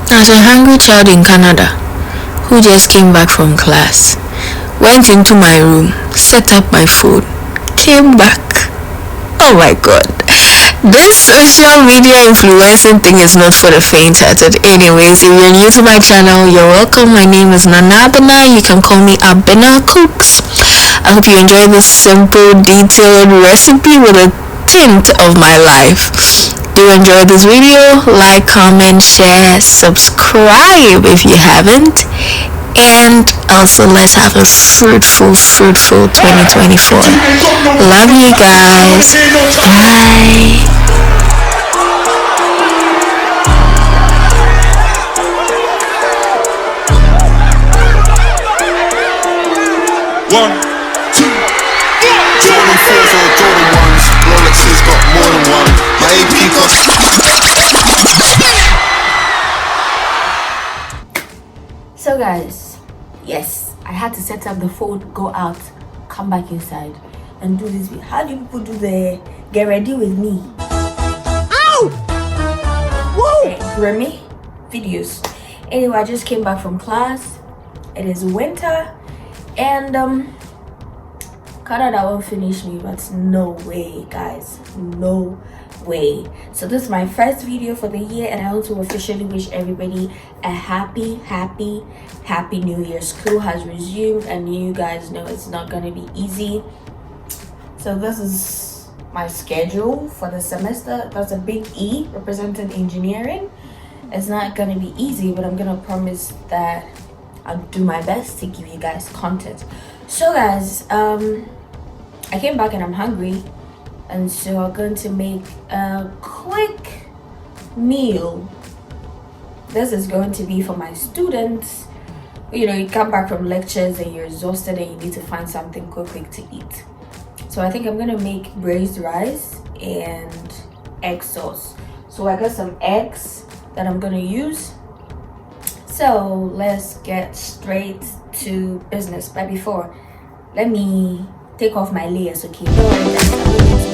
As a hungry child in Canada who just came back from class, went into my room, set up my food, came back. Oh my god. This social media influencing thing is not for the faint-hearted. Anyways, if you're new to my channel, you're welcome. My name is Abena. You can call me Abena-cooks. I hope you enjoy this simple, detailed recipe with a tint of my life. Do you enjoy this video? Like, comment, share, subscribe if you haven't. And also, let's have a fruitful 2024. Love you guys. Bye. One, two, Jordan 4s or Jordan 1s. Rolexes got more than one. My ABCooks. So guys, yes, I had to set up the phone, go out, come back inside and do this. How do people do the get ready with me? Ow! Whoa! Remy videos. Anyway, I just came back from class. It is winter and Canada won't finish me, but no way guys, no way. So this is my first video for the year and I want to officially wish everybody a happy new year. School has resumed and you guys know it's not gonna be easy. So this is my schedule for the semester. That's a big E representing engineering. It's not gonna be easy, but I'm gonna promise that I'll do my best to give you guys content. So guys, I came back and I'm hungry, and so I'm going to make a quick meal. This is going to be for my students. You know, you come back from lectures and you're exhausted and you need to find something quick to eat. So I think I'm gonna make braised rice and egg sauce. So I got some eggs that I'm gonna use. So let's get straight to business. But before, let me take off my layers, okay? Don't worry guys, I'm going to make it.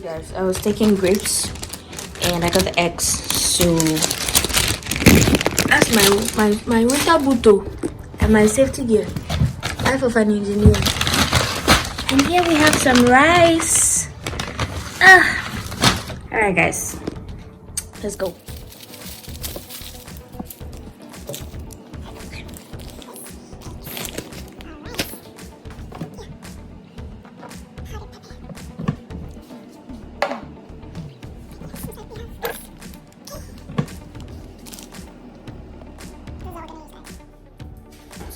Guys, I was taking grapes and I got the eggs, so that's my winter booto and my safety gear. Life of an engineer. And here we have some rice. All right guys, let's go.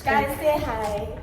Guys, say hi.